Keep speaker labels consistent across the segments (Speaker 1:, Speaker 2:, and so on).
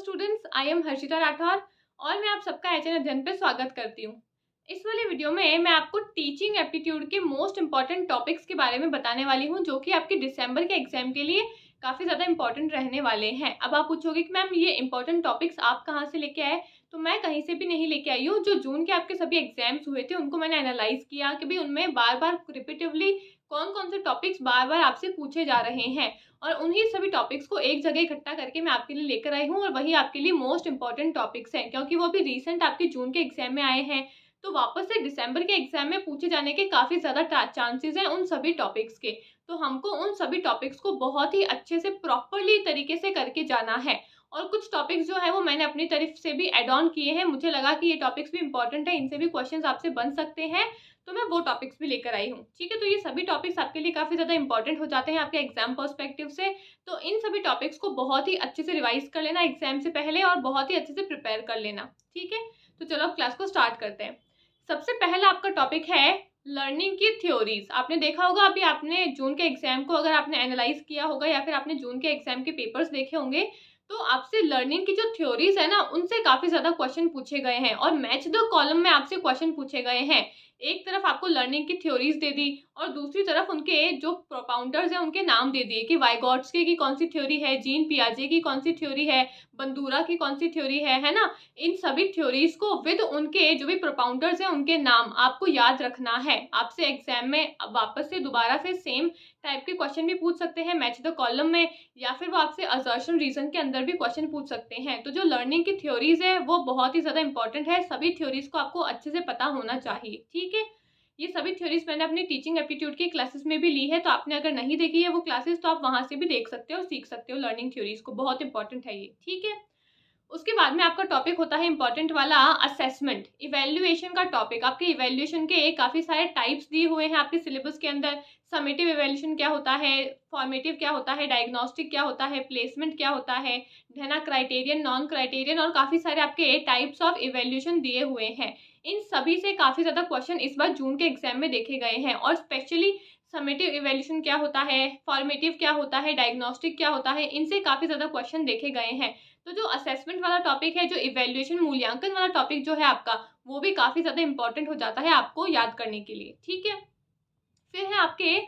Speaker 1: Students, I am Harshita Rathore और मैं आप सबका एचएन अध्ययन पे स्वागत करती हूँ। इस वाले वीडियो में मैं आपको टीचिंग एप्टीट्यूड के मोस्ट इंपॉर्टेंट टॉपिक्स के बारे में बताने वाली हूँ, जो कि आपके दिसंबर के एग्जाम के लिए काफ़ी ज़्यादा इंपॉर्टेंट रहने वाले हैं। अब आप पूछोगे कि मैम ये इंपॉर्टेंट टॉपिक्स आप कहाँ से लेके आए, तो मैं कहीं से भी नहीं लेके आई हूँ। जो जून के आपके सभी एग्जाम्स हुए थे उनको मैंने एनालाइज किया कि भाई उनमें बार बार रिपीटिवली कौन कौन से टॉपिक्स बार बार आपसे पूछे जा रहे हैं, और उन्हीं सभी टॉपिक्स को एक जगह इकट्ठा करके मैं आपके लिए लेकर आई हूँ। और वही आपके लिए मोस्ट इंपॉर्टेंट टॉपिक्स हैं, क्योंकि वो अभी रिसेंट आपके जून के एग्जाम में आए हैं, तो वापस से दिसंबर के एग्जाम में पूछे जाने के काफ़ी ज़्यादा चांसेस हैं उन सभी टॉपिक्स के। तो हमको उन सभी टॉपिक्स को बहुत ही अच्छे से प्रॉपरली तरीके से करके जाना है। और कुछ टॉपिक्स जो है वो मैंने अपनी तरफ से भी एड ऑन किए हैं, मुझे लगा कि ये टॉपिक्स भी इंपॉर्टेंट है, इनसे भी क्वेश्चंस आपसे बन सकते हैं, तो मैं वो टॉपिक्स भी लेकर आई हूँ। ठीक है, तो ये सभी टॉपिक्स आपके लिए काफ़ी ज़्यादा इंपॉर्टेंट हो जाते हैं आपके एग्जाम पर्सपेक्टिव से। तो इन सभी टॉपिक्स को बहुत ही अच्छे से रिवाइज कर लेना एग्जाम से पहले और बहुत ही अच्छे से प्रिपेयर कर लेना। ठीक है, तो चलो अब क्लास को स्टार्ट करते हैं। सबसे पहला आपका टॉपिक है लर्निंग की थ्योरीज। आपने देखा होगा, अभी आपने जून के एग्जाम को अगर आपने एनालाइज किया होगा या फिर आपने जून के एग्जाम के पेपर्स देखे होंगे, तो आपसे लर्निंग की जो थ्योरीज है ना, उनसे काफी ज्यादा क्वेश्चन पूछे गए हैं और मैच द कॉलम में आपसे क्वेश्चन पूछे गए हैं। एक तरफ आपको लर्निंग की थ्योरीज दे दी और दूसरी तरफ उनके जो प्रोपाउंडर्स हैं उनके नाम दे दिए कि वाइगॉट्स्की की कौन सी थ्योरी है, जीन पियाजे की कौन सी थ्योरी है, बंदूरा की कौन सी थ्योरी है ना। इन सभी थ्योरीज को विद उनके जो भी प्रोपाउंडर्स हैं उनके नाम आपको याद रखना है। आपसे एग्जाम में वापस से दोबारा से सेम टाइप के क्वेश्चन भी पूछ सकते हैं मैच द कॉलम में, या फिर वो आपसे असर्शन रीजन के अंदर भी क्वेश्चन पूछ सकते हैं। तो जो लर्निंग की थ्योरीज है वो बहुत ही ज्यादा इंपॉर्टेंट है, सभी थ्योरीज को आपको अच्छे से पता होना चाहिए। ठीक है, ये सभी थ्योरीज मैंने अपनी टीचिंग एप्टीट्यूड की क्लासेस में भी ली है, तो आपने अगर नहीं देखी है वो क्लासेस तो आप वहां से भी देख सकते हो, सीख सकते हो लर्निंग थ्योरीज को, बहुत इंपॉर्टेंट है ये। ठीक है, उसके बाद में आपका टॉपिक होता है इंपॉर्टेंट वाला असेसमेंट, इवैल्यूएशन का टॉपिक। आपके इवैल्यूएशन के काफी सारे टाइप्स दिए हुए हैं आपके सिलेबस के अंदर। समेटिव इवैल्यूएशन क्या होता है, फॉर्मेटिव क्या होता है, डायग्नोस्टिक क्या होता है, प्लेसमेंट क्या होता है, ना क्राइटेरियन, नॉन क्राइटेरियन, और काफी सारे आपके टाइप्स ऑफ इवैल्यूएशन दिए हुए हैं। इन सभी से काफी ज्यादा क्वेश्चन इस बार जून के एग्जाम में देखे गए हैं, और स्पेशली समेटिव इवैल्यूएशन क्या होता है, फॉर्मेटिव क्या होता है, डायग्नोस्टिक क्या होता है, इनसे काफी ज्यादा क्वेश्चन देखे गए हैं। तो जो असेसमेंट वाला टॉपिक है, जो इवैल्यूएशन मूल्यांकन वाला टॉपिक जो है आपका, वो भी काफी ज्यादा इंपॉर्टेंट हो जाता है आपको याद करने के लिए। ठीक है, फिर है आपके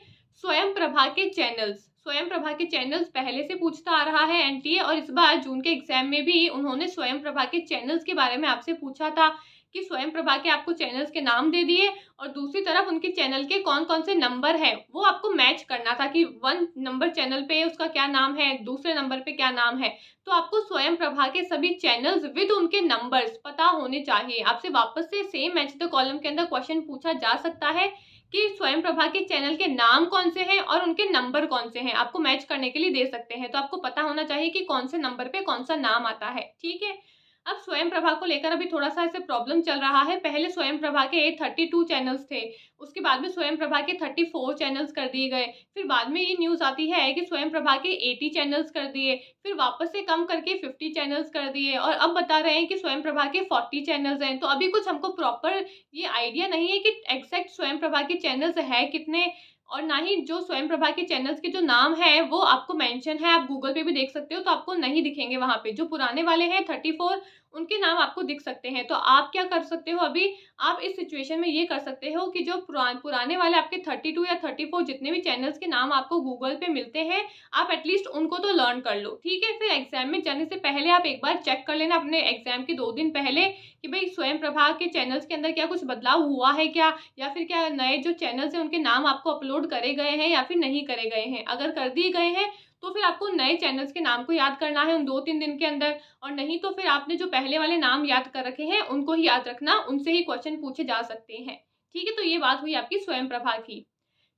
Speaker 1: स्वयं प्रभा के चैनल्स। स्वयं प्रभा के चैनल्स पहले से पूछता आ रहा है एनटीए, और इस बार जून के एग्जाम में भी उन्होंने स्वयं प्रभा के चैनल्स के बारे में आपसे पूछा था कि स्वयं प्रभा के आपको चैनल्स के नाम दे दिए, और दूसरी तरफ उनके चैनल के कौन कौन से नंबर है वो आपको मैच करना था कि 1 नंबर चैनल पे उसका क्या नाम है, दूसरे नंबर पे क्या नाम है। तो आपको स्वयं प्रभा के सभी चैनल्स विद उनके नंबर्स पता होने चाहिए। आपसे वापस से सेम मैच द कॉलम के अंदर क्वेश्चन पूछा जा सकता है कि स्वयं प्रभा के चैनल के नाम कौन से हैं और उनके नंबर कौन से हैं, आपको मैच करने के लिए दे सकते हैं। तो आपको पता होना चाहिए कि कौन से नंबर पे कौन सा नाम आता है। ठीक है, अब स्वयं प्रभा को लेकर अभी थोड़ा सा ऐसे प्रॉब्लम चल रहा है। पहले स्वयं प्रभा के 32 चैनल्स थे, उसके बाद में स्वयं प्रभा के 34 चैनल्स कर दिए गए, फिर बाद में ये न्यूज आती है कि स्वयं प्रभा के 80 चैनल्स कर दिए, फिर वापस से कम करके 50 चैनल्स कर दिए, और अब बता रहे हैं कि स्वयं प्रभा के 40 चैनल्स हैं। तो अभी कुछ हमको प्रॉपर ये आइडिया नहीं है कि एग्जैक्ट स्वयं प्रभा के चैनल्स है कितने, और ना ही जो स्वयं प्रभा के चैनल्स के जो नाम है वो आपको मेंशन है, आप गूगल पे भी देख सकते हो तो आपको नहीं दिखेंगे वहां पे। जो पुराने वाले हैं 34, उनके नाम आपको दिख सकते हैं। तो आप क्या कर सकते हो, अभी आप इस सिचुएशन में ये कर सकते हो कि जो पुराने वाले आपके 32 या 34 जितने भी चैनल्स के नाम आपको गूगल पे मिलते हैं, आप एटलीस्ट उनको तो लर्न कर लो। ठीक है, फिर एग्जाम में जाने से पहले आप एक बार चेक कर लेना अपने एग्जाम के 2 दिन पहले कि भाई स्वयं प्रभा के चैनल्स के अंदर क्या कुछ बदलाव हुआ है क्या, या फिर क्या नए जो चैनल्स हैं उनके नाम आपको अपलोड करे गए हैं या फिर नहीं करे गए हैं। अगर कर दिए गए हैं तो फिर आपको नए चैनल्स के नाम को याद करना है उन 2-3 दिन के अंदर, और नहीं तो फिर आपने जो पहले वाले नाम याद कर रखे हैं उनको ही याद रखना, उनसे ही क्वेश्चन पूछे जा सकते हैं। ठीक है, तो ये बात हुई आपकी स्वयं प्रभा की।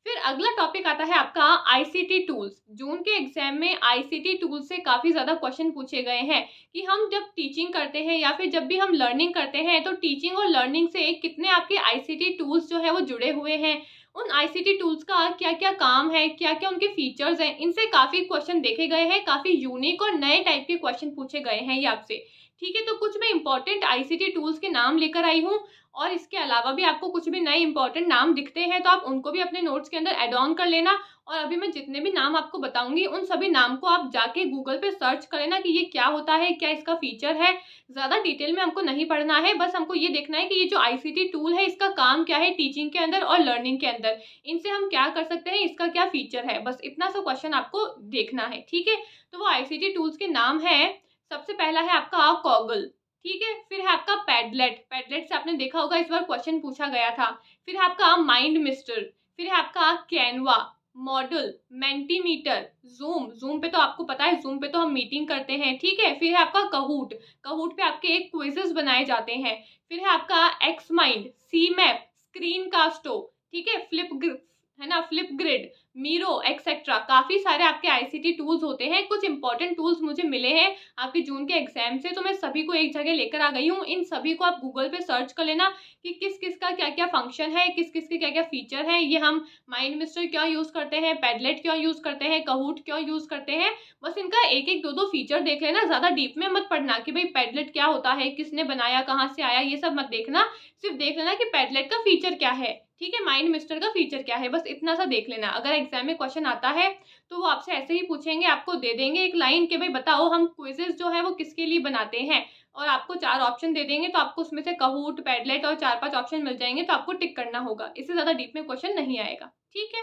Speaker 1: फिर अगला टॉपिक आता है आपका आईसीटी टूल्स। जून के एग्जाम में आईसीटी टूल्स से काफी ज्यादा क्वेश्चन पूछे गए हैं कि हम जब टीचिंग करते हैं या फिर जब भी हम लर्निंग करते हैं, तो टीचिंग और लर्निंग से कितने आपके आईसीटी टूल्स जो है वो जुड़े हुए हैं, उन आईसीटी टूल्स का क्या क्या काम है, क्या क्या उनके फीचर्स हैं, इनसे काफी क्वेश्चन देखे गए हैं, काफी यूनिक और नए टाइप के क्वेश्चन पूछे गए हैं ये आपसे। ठीक है, तो कुछ मैं इंपॉर्टेंट आईसीटी टूल्स के नाम लेकर आई हूँ, और इसके अलावा भी आपको कुछ भी नए इंपॉर्टेंट नाम दिखते हैं तो आप उनको भी अपने नोट्स के अंदर ऐड ऑन कर लेना। और अभी मैं जितने भी नाम आपको बताऊंगी उन सभी नाम को आप जाके गूगल पे सर्च कर लेना कि ये क्या होता है, क्या इसका फीचर है। ज़्यादा डिटेल में हमको नहीं पढ़ना है, बस हमको ये देखना है कि ये जो आईसीटी टूल है इसका काम क्या है टीचिंग के अंदर और लर्निंग के अंदर, इनसे हम क्या कर सकते हैं, इसका क्या फीचर है, बस इतना सा क्वेश्चन आपको देखना है। ठीक है, तो वो आईसीटी टूल्स के नाम है, सबसे पहला है आपका कॉगल, ठीक है, फिर है आपका पैडलेट, पैडलेट से आपने देखा होगा इस बार क्वेश्चन पूछा गया था। फिर है आपका माइंड मिस्टर, फिर है आपका कैनवा, मॉडल, मेंटीमीटर, जूम, जूम पे तो आपको पता है जूम पे तो हम मीटिंग करते हैं। ठीक है, फिर है आपका कहूट, कहूट पे आपके एक क्विजेस बनाए जाते हैं। फिर है आपका एक्स माइंड, सी मैप, स्क्रीन कास्टो, ठीक है, है ना, फ्लिप ग्रिड, मीरो एक्सेट्रा। काफी सारे आपके आईसीटी टूल्स होते हैं। कुछ इंपॉर्टेंट टूल्स मुझे मिले हैं आपके जून के एग्जाम से, तो मैं सभी को एक जगह लेकर आ गई हूँ। इन सभी को आप गूगल पे सर्च कर लेना कि किस किस का क्या क्या फंक्शन है, किस किस के क्या क्या फीचर है। ये हम माइंड मिस्टर क्यों यूज करते हैं, पैडलेट क्यों यूज करते हैं, कहूट क्यों यूज करते हैं, बस इनका एक एक दो दो फीचर देख लेना। ज्यादा डीप में मत पढ़ना कि भाई पैडलेट क्या होता है, किसने बनाया, कहाँ से आया, ये सब मत देखना। सिर्फ देख लेना कि पैडलेट का फीचर क्या है, ठीक है, माइंड मिस्टर का फीचर क्या है, बस इतना सा देख लेना। अगर एग्जाम में क्वेश्चन आता है तो वो आपसे ऐसे ही पूछेंगे, आपको दे देंगे एक लाइन कि भाई बताओ हम क्विजेस जो है वो किसके लिए बनाते हैं, और आपको 4 ऑप्शन दे देंगे, तो आपको उसमें से कहूट, पैडलेट और 4-5 ऑप्शन मिल जाएंगे, तो आपको टिक करना होगा। इससे ज्यादा डीप में क्वेश्चन नहीं आएगा। ठीक है,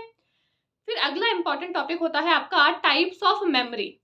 Speaker 1: फिर अगला इंपॉर्टेंट टॉपिक होता है आपका types of memory.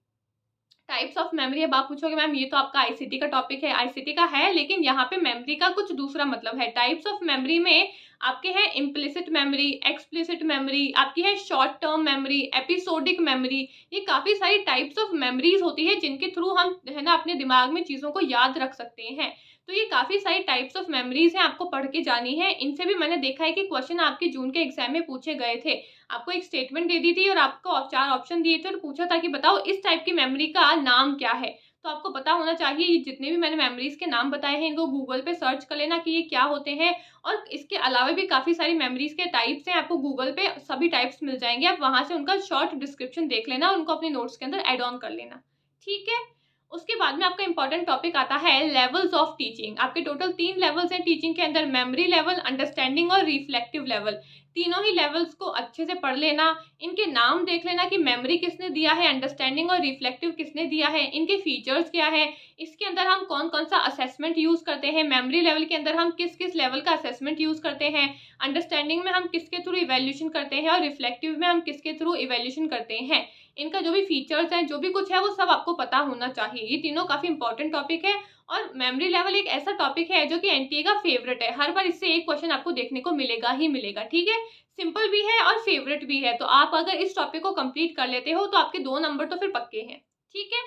Speaker 1: Types of memory. अब आप पूछोगे मैम ये तो आपका आईसीटी का टॉपिक है, आईसीटी का है, लेकिन यहाँ पे मेमोरी का कुछ दूसरा मतलब है। टाइप्स ऑफ मेमोरी में आपके हैं इम्प्लिसिट मेमोरी, एक्सप्लिसिट मेमोरी, आपकी है short term memory, episodic memory. ये काफी सारी टाइप्स ऑफ मेमोरीज होती है जिनके थ्रू हम है ना अपने दिमाग में चीजों को याद रख सकते हैं। तो ये काफी सारी टाइप्स ऑफ मेमोरीज हैं, आपको पढ़ के जानी है। इनसे भी मैंने देखा है कि क्वेश्चन आपके जून के एग्जाम में पूछे गए थे। आपको एक स्टेटमेंट दे दी थी और आपको 4 ऑप्शन दिए थे और पूछा था कि बताओ इस टाइप की मेमोरी का नाम क्या है। तो आपको पता होना चाहिए, ये जितने भी मैंने मेमोरीज के नाम बताए हैं इनको गूगल पे सर्च कर लेना कि ये क्या होते हैं। और इसके अलावा भी काफी सारी मेमोरीज के टाइप्स हैं, आपको गूगल पे सभी टाइप्स मिल जाएंगे, आप वहां से उनका शॉर्ट डिस्क्रिप्शन देख लेना, उनको अपने नोट्स के अंदर एड ऑन कर लेना। ठीक है, उसके बाद में आपका इंपॉर्टेंट टॉपिक आता है लेवल्स ऑफ टीचिंग। आपके टोटल 3 लेवल्स हैं टीचिंग के अंदर, मेमोरी लेवल, अंडरस्टैंडिंग और रिफ्लेक्टिव लेवल। तीनों ही लेवल्स को अच्छे से पढ़ लेना, इनके नाम देख लेना कि मेमोरी किसने दिया है, अंडरस्टैंडिंग और रिफ्लेक्टिव किसने दिया है, इनके फीचर्स क्या है, इसके अंदर हम कौन कौन सा असेसमेंट यूज करते हैं, मेमोरी लेवल के अंदर हम किस किस लेवल का असेसमेंट यूज करते हैं, अंडरस्टैंडिंग में हम किसके थ्रू इवेल्यूशन करते हैं और रिफ्लेक्टिव में हम किसके थ्रू इवेल्यूशन करते हैं। इनका जो भी फीचर्स हैं, जो भी कुछ है वो सब आपको पता होना चाहिए। ये तीनों काफी इंपॉर्टेंट टॉपिक है। और मेमोरी लेवल एक ऐसा टॉपिक है जो कि एनटीए का फेवरेट है, हर बार इससे एक क्वेश्चन आपको देखने को मिलेगा ही मिलेगा। ठीक है, सिंपल भी है और फेवरेट भी है, तो आप अगर इस टॉपिक को कंप्लीट कर लेते हो तो आपके 2 नंबर तो फिर पक्के हैं। ठीक है,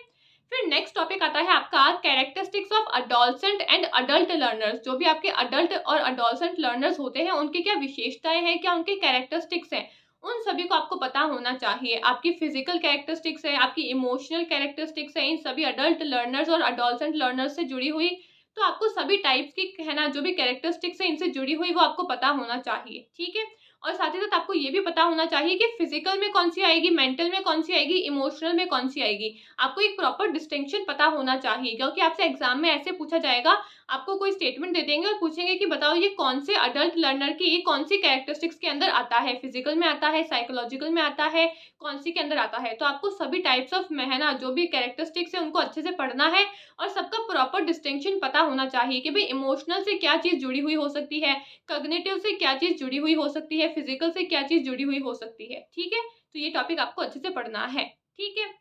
Speaker 1: फिर नेक्स्ट टॉपिक आता है आपका characteristics of adolescent and adult learners. जो भी आपके अडल्ट और अडोलसेंट लर्नर्स होते हैं उनकी क्या विशेषताएं हैं, क्या उनके कैरेक्टरिस्टिक्स हैं, उन सभी को आपको पता होना चाहिए। आपकी फिजिकल कैरेक्टरिस्टिक्स है, आपकी इमोशनल कैरेक्टरिस्टिक्स है, इन सभी अडल्ट लर्नर्स और अडोलसेंट लर्नर्स से जुड़ी हुई। तो आपको सभी टाइप्स की है ना जो भी कैरेक्टरिस्टिक्स है इनसे जुड़ी हुई वो आपको पता होना चाहिए। ठीक है, और साथ ही साथ आपको ये भी पता होना चाहिए कि फिजिकल में कौन सी आएगी, मेंटल में कौन सी आएगी, इमोशनल में कौन सी आएगी। आपको एक प्रॉपर डिस्टिंक्शन पता होना चाहिए, क्योंकि आपसे एग्जाम में ऐसे पूछा जाएगा, आपको कोई स्टेटमेंट दे देंगे और पूछेंगे कि बताओ ये कौन से अडल्ट लर्नर की ये कौन सी कैरेक्टरिस्टिक्स के अंदर आता है, फिजिकल में आता है, साइकोलॉजिकल में आता है, कौन सी के अंदर आता है। तो आपको सभी टाइप्स ऑफ है ना जो भी कैरेक्टरिस्टिक्स है उनको अच्छे से पढ़ना है और सबका प्रॉपर डिस्टिंक्शन पता होना चाहिए कि भाई इमोशनल से क्या चीज जुड़ी हुई हो सकती है, कॉग्निटिव से क्या चीज जुड़ी हुई हो सकती है, फिजिकल से क्या चीज जुड़ी हुई हो सकती है। ठीक है, तो ये टॉपिक आपको अच्छे से पढ़ना है। ठीक है,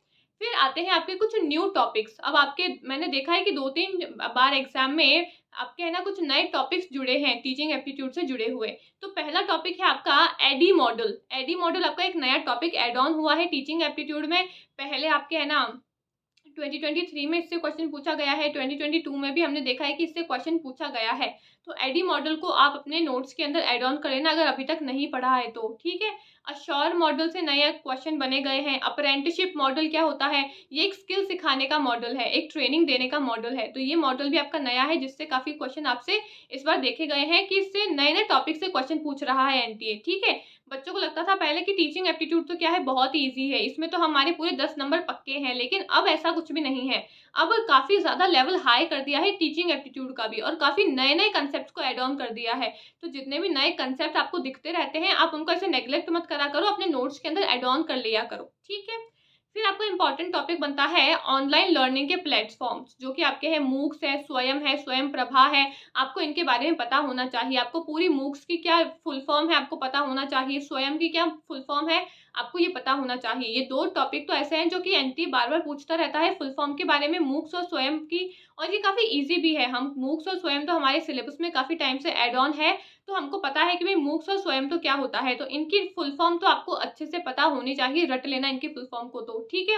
Speaker 1: फिर आते हैं आपके कुछ न्यू टॉपिक्स। अब आपके मैंने देखा है कि 2-3 बार एग्जाम में आपके है ना कुछ नए टॉपिक्स जुड़े हैं टीचिंग एप्टीट्यूड से जुड़े हुए। तो पहला टॉपिक है आपका एडी मॉडल। एडी मॉडल आपका एक नया टॉपिक एड ऑन हुआ है टीचिंग एप्टीट्यूड में। पहले आपके है ना 2023 में इससे क्वेश्चन पूछा गया है, 2022 में भी हमने देखा है कि इससे क्वेश्चन पूछा गया है। तो एडी मॉडल को आप अपने नोट्स के अंदर ऐड ऑन कर लेना अगर अभी तक नहीं पढ़ा है तो। ठीक है, अश्योर मॉडल से नए क्वेश्चन बने गए हैं। अप्रेंटिसशिप मॉडल क्या होता है, ये एक स्किल सिखाने का मॉडल है, एक ट्रेनिंग देने का मॉडल है। तो ये मॉडल भी आपका नया है जिससे काफी क्वेश्चन आपसे इस बार देखे गए हैं कि इससे नए नए टॉपिक से क्वेश्चन पूछ रहा है एनटीए। ठीक है, बच्चों को लगता था पहले कि टीचिंग एप्टीट्यूड तो क्या है, बहुत ईजी है, इसमें तो हमारे पूरे 10 नंबर पक्के हैं, लेकिन अब ऐसा कुछ भी नहीं है। अब काफ़ी ज़्यादा लेवल हाई कर दिया है टीचिंग एप्टीट्यूड का भी, और काफ़ी नए-नए कंसेप्ट्स को ऐड ऑन कर दिया है। तो जितने भी नए कंसेप्ट आपको दिखते रहते हैं, आप उनको ऐसे नेग्लेक्ट मत करा करो, अपने नोट्स के अंदर ऐड ऑन कर लिया करो, ठीक है? फिर आपका इम्पोर्टेंट टॉपिक बनता है ऑनलाइन लर्निंग के प्लेटफॉर्म्स, जो कि आपके हैं मूक्स है, स्वयं प्रभा है। आपको इनके बारे में पता होना चाहिए। आपको पूरी मूक्स की क्या फुल फॉर्म है आपको पता होना चाहिए, स्वयं की क्या फुल फॉर्म है आपको ये पता होना चाहिए। ये 2 टॉपिक तो ऐसे हैं जो कि एनटी बार-बार पूछता रहता है फुल फॉर्म के बारे में, मूक्स और स्वयं की, और ये काफ़ी ईज़ी भी है। हम मूक्स और स्वयं तो हमारे सिलेबस में काफ़ी टाइम से ऐड ऑन है, तो हमको पता है कि भई मूक्स और स्वयं तो क्या होता है। तो इनकी फुल फॉर्म तो आपको अच्छे से पता होनी चाहिए, रट लेना इनकी फुल फॉर्म को तो, ठीक है?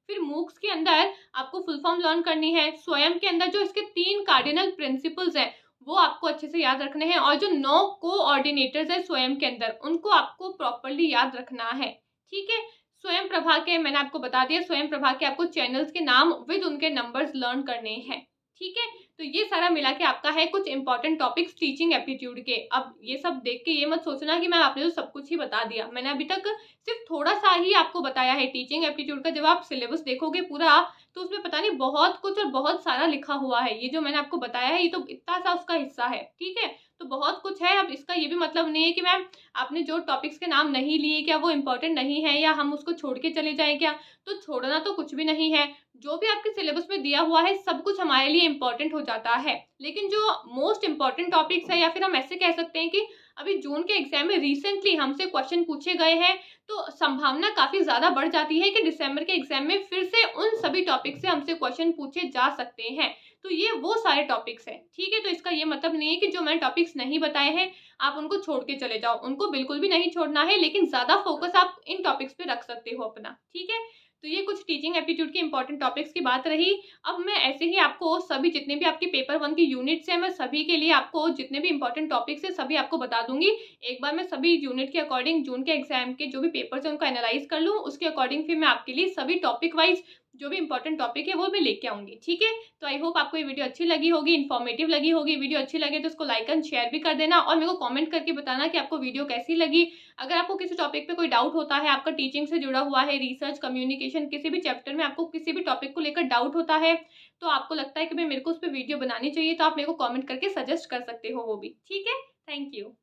Speaker 1: फिर मूक्स के अंदर आपको फुल फॉर्म लर्न करनी है। स्वयं के अंदर जो इसके 3 कार्डिनल प्रिंसिपल्स हैं, वो आपको अच्छे से याद रखने हैं, और जो 9 कोऑर्डिनेटर्स हैं स्वयं के अंदर, उनको आपको प्रॉपर्ली याद रखना है, ठीक है? स्वयं प्रभा के मैंने आपको बता दिया, स्वयं प्रभा के आपको चैनल्स के नाम विद उनके नंबर्स लर्न करने हैं, ठीक है? तो ये सारा मिला के आपका है कुछ इंपॉर्टेंट टॉपिक्स टीचिंग एप्टीट्यूड के। अब ये सब देख के ये मत सोचना कि मैं आपने तो सब कुछ ही बता दिया। मैंने अभी तक सिर्फ थोड़ा-सा ही आपको बताया है टीचिंग एप्टीट्यूड का। जब आप सिलेबस देखोगे पूरा, तो उसमें पता नहीं बहुत कुछ और बहुत सारा लिखा हुआ है। ये जो मैंने आपको बताया है, ये तो इतना-सा उसका हिस्सा है, ठीक है? तो बहुत कुछ है। अब इसका ये भी मतलब नहीं है कि मैम आपने जो टॉपिक्स के नाम नहीं लिए, क्या वो इम्पोर्टेंट नहीं है, या हम उसको छोड़ के चले जाएँ क्या? तो छोड़ना तो कुछ भी नहीं है। जो भी आपके सिलेबस में दिया हुआ है, सब कुछ हमारे लिए इम्पोर्टेंट हो जाता है। लेकिन जो मोस्ट इम्पोर्टेंट टॉपिक्स है, या फिर हम ऐसे कह सकते हैं कि अभी जून के एग्ज़ाम में रिसेंटली हमसे क्वेश्चन पूछे गए हैं, तो संभावना काफ़ी ज़्यादा बढ़ जाती है कि दिसंबर के एग्ज़ाम में फिर से उन सभी टॉपिक से हमसे क्वेश्चन पूछे जा सकते हैं। तो ये वो सारे टॉपिक्स हैं, ठीक है? तो इसका ये मतलब नहीं है कि जो मैंने टॉपिक्स नहीं बताए हैं, आप उनको छोड़ के चले जाओ। उनको बिल्कुल भी नहीं छोड़ना है, लेकिन ज़्यादा फ़ोकस आप इन टॉपिक्स पे रख सकते हो अपना, ठीक है? तो ये कुछ टीचिंग एप्टीट्यूड की इंपॉर्टेंट टॉपिक्स की बात रही। अब मैं ऐसे ही आपको सभी जितने भी आपके पेपर 1 की यूनिट्स हैं, मैं सभी के लिए आपको जितने भी इंपॉर्टेंट टॉपिक्स हैं, सभी आपको बता दूँगी। एक बार मैं सभी यूनिट के अकॉर्डिंग जून के एग्ज़ाम के जो भी पेपर्स हैं, उनको एनालाइज़ कर लूँ, उसके अकॉर्डिंग फिर मैं आपके लिए सभी टॉपिक वाइज़ जो भी इंपॉर्टेंट टॉपिक है, वो मैं लेके आऊँगी, ठीक है? तो आई होप आपको ये वीडियो अच्छी लगी होगी, इन्फॉर्मेटिव लगी होगी। वीडियो अच्छी लगे तो उसको लाइक एंड शेयर भी कर देना, और मेरे को कमेंट करके बताना कि आपको वीडियो कैसी लगी। अगर आपको किसी टॉपिक पे कोई डाउट होता है, आपका टीचिंग से जुड़ा हुआ है, रिसर्च, कम्युनिकेशन, किसी भी चैप्टर में आपको किसी भी टॉपिक को लेकर डाउट होता है, तो आपको लगता है कि भई मेरे को उस पे वीडियो बनानी चाहिए, तो आप मेरे को कमेंट करके सजेस्ट कर सकते हो वो भी, ठीक है? Thank you.